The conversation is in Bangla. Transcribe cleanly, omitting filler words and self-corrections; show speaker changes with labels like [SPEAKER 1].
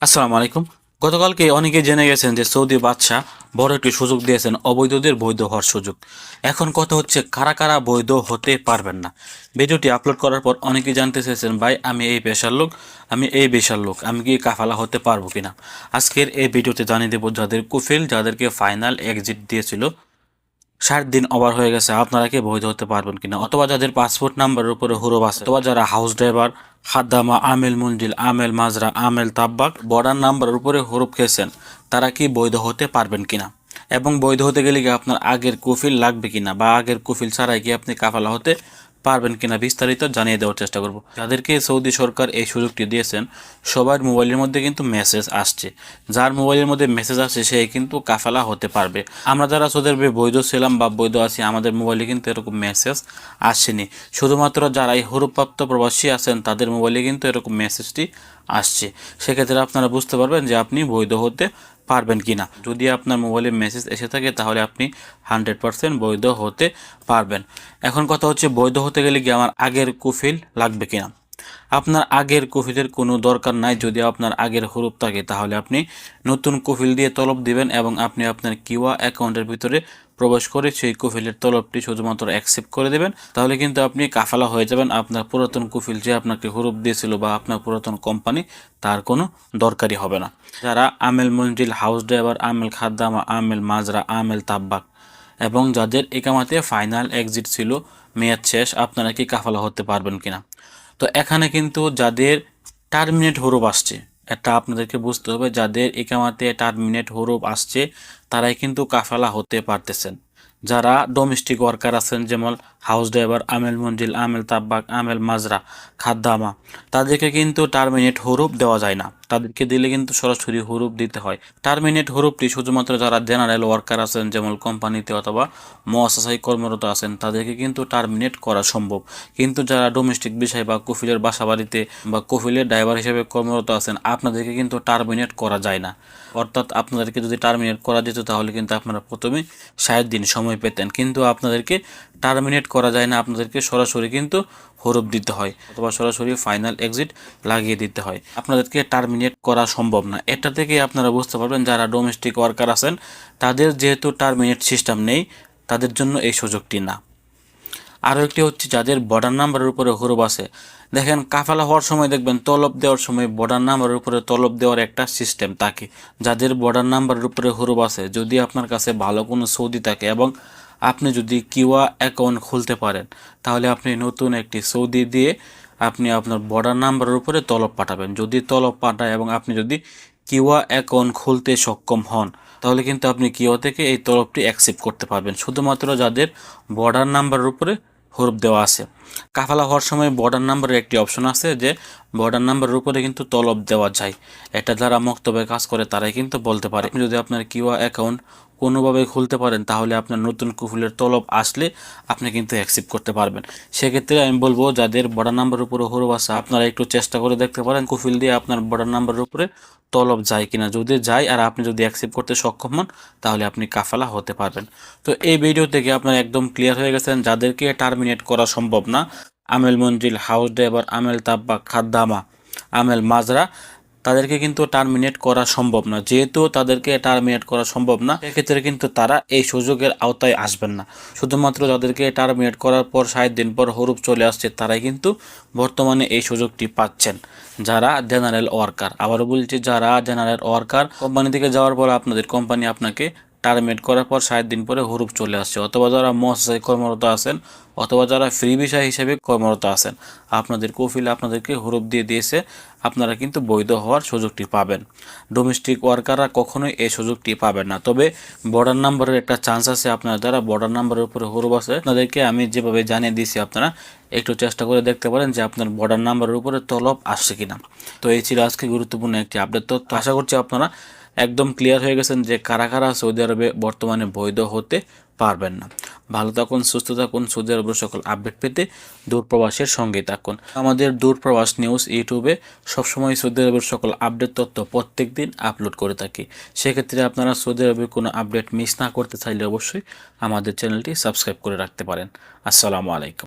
[SPEAKER 1] আসসালামু আলাইকুম। গতকালকে অনেকে জেনে গেছেন যে সৌদি বাদশাহ বড় একটি সুযোগ দিয়েছেন অবৈধদের বৈধ হওয়ার সুযোগ। এখন কথা হচ্ছে কারা কারা বৈধ হতে পারবেন না। ভিডিওটি আপলোড করার পর অনেকেই জানতে চেয়েছেন, ভাই আমি এই পেশার লোক, আমি এই পেশার লোক, আমি কি কাফালা হতে পারবো কিনা। আজকের এই ভিডিওতে জানিয়ে দেবো যাদের কুফিল, যাদেরকে ফাইনাল এক্সিট দিয়েছিল 60 দিন ওভার হয়ে গেছে, আপনারা কি বৈধ হতে পারবেন কিনা, অথবা যাদের পাসপোর্ট নাম্বারের উপরে হুরুপ আছে, অথবা যারা হাউস ড্রাইভার, খাদ্দামা, আমেল মঞ্জিল, আমেল মাজরা, আমেল তাব্বাক বর্ডার নাম্বারের উপরে হুরুপ খেয়েছেন, তারা কি বৈধ হতে পারবেন কিনা, এবং বৈধ হতে গেলে কি আপনার আগের কুফিল লাগবে কিনা, বা আগের কুফিল ছাড়াই কি আপনি কাফালা হতে পারবেন কিনা বিস্তারিত জানিয়ে দেওয়ার চেষ্টা করব। যাদেরকে সৌদি সরকার এই সুযোগটি দিয়েছেন সবার মোবাইলের মধ্যে কিন্তু মেসেজ আসছে, যার মোবাইলের মধ্যে মেসেজ আসছে সে কিন্তু কাফালা হতে পারবে। আমরা যারা সৌদি আরবে বৈধ ছিলাম বা বৈধ আছি, আমাদের মোবাইলে কিন্তু এরকম মেসেজ আসেনি। শুধুমাত্র যারা এই হরুপ্রাপ্ত প্রবাসী আছেন তাদের মোবাইলে কিন্তু এরকম মেসেজটি আসছে। সেক্ষেত্রে আপনারা বুঝতে পারবেন যে আপনি বৈধ হতে পারবেন কিনা। যদি আপনার মোবাইলে মেসেজ এসে থাকে তাহলে আপনি 100% বৈধ হতে পারবেন। এখন কথা হচ্ছে বৈধ হতে গেলে কি আমার আগের কুফিল লাগবে কিনা। আপনার আগের কফিলের কোনো দরকার নাই। যদি আপনার আগের হরুপ থাকে তাহলে আপনি নতুন কফিল দিয়ে তলব দিবেন এবং আপনি আপনার কিওয়া অ্যাকাউন্টের ভিতরে প্রবেশ করে সেই কফিলের তলবটি শুধুমাত্র অ্যাকসেপ্ট করে দেবেন। তাহলে কিন্তু আপনি কাফালা হয়ে যাবেন। আপনার পুরাতন কফিল যে আপনাকে হরুপ দিয়েছিল বা আপনার পুরাতন কোম্পানি, তার কোনো দরকারই হবে না। যারা আমেল মঞ্জিল, হাউস ড্রাইভার, আমেল খাদ্দামা, আমেল মাজরা, আমেল তাব্বাক এবং যাদের একামাতে ফাইনাল এক্সিট ছিল মেয়াদ শেষ, আপনারা কি কাফালা হতে পারবেন কিনা। তো এখানে কিন্তু যাদের টার্মিনেট হরুপ আসছে, এটা আপনাদেরকে বুঝতে হবে, যাদের একামাতে টার্মিনেট হরুপ আসছে তারাই কিন্তু কাফালা হতে পারতেছেন। যারা ডোমেস্টিক ওয়ার্কার আছেন, যেমন হাউস ড্রাইভার, আমেল মঞ্জিল, আমেল তাব্বাক, আমেল মাজরা, খাদ্দামা, তাদেরকে কিন্তু টার্মিনেট হরুপ দেওয়া যায় না। তাদেরকে দিলে কিন্তু সরাসরি হরুপ দিতে হয়। টার্মিনেট হরুপটি শুধুমাত্র যারা জেনারেল ওয়ার্কার আছেন, যেমন কোম্পানিতে অথবা মহাশাসী কর্মরত আছেন, তাদেরকে কিন্তু টার্মিনেট করা সম্ভব। কিন্তু যারা ডোমেস্টিক বিষয় বা কফিলের বাসা বাড়িতে বা কফিলের ড্রাইভার হিসেবে কর্মরত আছেন, আপনাদেরকে কিন্তু টার্মিনেট করা যায় না। অর্থাৎ আপনাদেরকে যদি টার্মিনেট করা যেত তাহলে কিন্তু আপনারা প্রথমে 60 দিন সময় পেতেন, কিন্তু আপনাদেরকে টার্মিনেট করা যায় না। আপনাদেরকে সরাসরি কিন্তু হরুপ দিতে হয় অথবা সরাসরি ফাইনাল এক্সিট লাগিয়ে দিতে হয়। আপনাদেরকে টার্মিনেট করা সম্ভব না। এটা থেকে আপনারা বুঝতে পারবেন যারা ডোমেস্টিক ওয়ার্কার আছেন তাদের যেহেতু টার্মিনেট সিস্টেম নেই, তাদের জন্য এই সুযোগটি না। আরও একটি হচ্ছে যাদের বর্ডার নাম্বারের উপরে হরুপ আছে। দেখেন কাফালা হওয়ার সময় দেখবেন তলব দেওয়ার সময় বর্ডার নাম্বারের উপরে তলব দেওয়ার একটা সিস্টেম থাকে। যাদের বর্ডার নাম্বারের উপরে হরুপ আছে, যদি আপনার কাছে ভালো কোনো সৌদি থাকে এবং আপনি যদি কিওয়া অ্যাকাউন্ট খুলতে পারেন, তাহলে আপনি নতুন একটি সৌদি দিয়ে আপনি আপনার বর্ডার নাম্বারের উপরে তলব পাঠাবেন। যদি তলব পাঠায় এবং আপনি যদি কিওয়া অ্যাকাউন্ট খুলতে সক্ষম হন, তাহলে কিন্তু আপনি কিওয়া থেকে এই তলবটি অ্যাকসেপ্ট করতে পারবেন। শুধুমাত্র যাদের বর্ডার নাম্বারের উপরে হরুপ দেওয়া আছে। কাফালা হওয়ার সময় বর্ডার নাম্বারের একটি অপশন আছে যে বর্ডার নাম্বারের উপরে কিন্তু তলব দেওয়া যায়। এটা যারা মক্তবে কাজ করে তারাই কিন্তু বলতে পারে। যদি আপনার কিওয়া অ্যাকাউন্ট কোনোভাবে খুলতে পারেন তাহলে আপনার নতুন কুফিলের তলব আসলে আপনি কিন্তু অ্যাকসেপ্ট করতে পারবেন। সেক্ষেত্রে আমি বলবো যাদের বর্ডার নাম্বারের উপরে হরুপ আছে আপনারা একটু চেষ্টা করে দেখতে পারেন কুফিল দিয়ে আপনার বর্ডার নাম্বারের উপরে তলব যায় কিনা। যদি যায় আর আপনি যদি অ্যাকসেপ্ট করতে সক্ষম হন তাহলে আপনি কাফালা হতে পারবেন। তো এই ভিডিও থেকে আপনার একদম ক্লিয়ার হয়ে গেছেন যাদেরকে টার্মিনেট করা সম্ভব না, আমেল মঞ্জিল, হাউস ড্রাইভার, আমেল তাব্বাক, খাদ্দামা, আমেল মাজরা, তাদেরকে কিন্তু টার্মিনেট করা সম্ভব না। যেহেতু তাদেরকে টার্মিনেট করা সম্ভব না, সেক্ষেত্রে কিন্তু তারা এই সুযোগের আওতায় আসবেন না। শুধুমাত্র যাদেরকে টার্মিনেট করার পর 60 দিন পর হরুপ চলে আসছে তারাই কিন্তু বর্তমানে এই সুযোগটি পাচ্ছেন, যারা জেনারেল ওয়ার্কার। আবারও বলছি, যারা জেনারেল ওয়ার্কার, কোম্পানি থেকে যাওয়ার পর আপনাদের কোম্পানি আপনাকে টার্মিনেট করার পর 60 দিন পরে হরুপ চলে আসছে, অথবা যারা মহাশাসী কর্মরত আছেন, অথবা যারা ফ্রি ভিসা হিসেবে কর্মরত আছেন, আপনাদের কফিল আপনাদেরকে হরুপ দিয়ে দিয়েছে, আপনারা কিন্তু বৈধ হওয়ার সুযোগটি পাবেন। ডোমেস্টিক ওয়ার্কাররা কখনোই এই সুযোগটি পাবেন না। তবে বর্ডার নাম্বারের একটা চান্স আছে। আপনারা যারা বর্ডার নাম্বারের উপরে হরুপ আছে, আপনাদেরকে আমি যেভাবে জানিয়ে দিয়েছি আপনারা একটু চেষ্টা করে দেখতে পারেন যে আপনার বর্ডার নাম্বারের উপরে তলব আসছে কিনা। তো এই ছিল আজকে গুরুত্বপূর্ণ একটি আপডেট। তো আশা করছি আপনারা একদম ক্লিয়ার হয়ে গেছেন যে কারা কারা সৌদি আরবে বর্তমানে বৈধ হতে পারবেন না। ভালো থাকুন, সুস্থ থাকুন। সৌদি আরবের সকল আপডেট পেতে দূরপ্রবাসের সঙ্গে থাকুন। আমাদের দূরপ্রবাস নিউজ ইউটিউবে সবসময় সৌদি আরবের সকল আপডেট তথ্য প্রত্যেক দিন আপলোড করে থাকি। সেক্ষেত্রে আপনারা সৌদি আরবের কোনো আপডেট মিস না করতে চাইলে অবশ্যই আমাদের চ্যানেলটি সাবস্ক্রাইব করে রাখতে পারেন। আসসালামু আলাইকুম।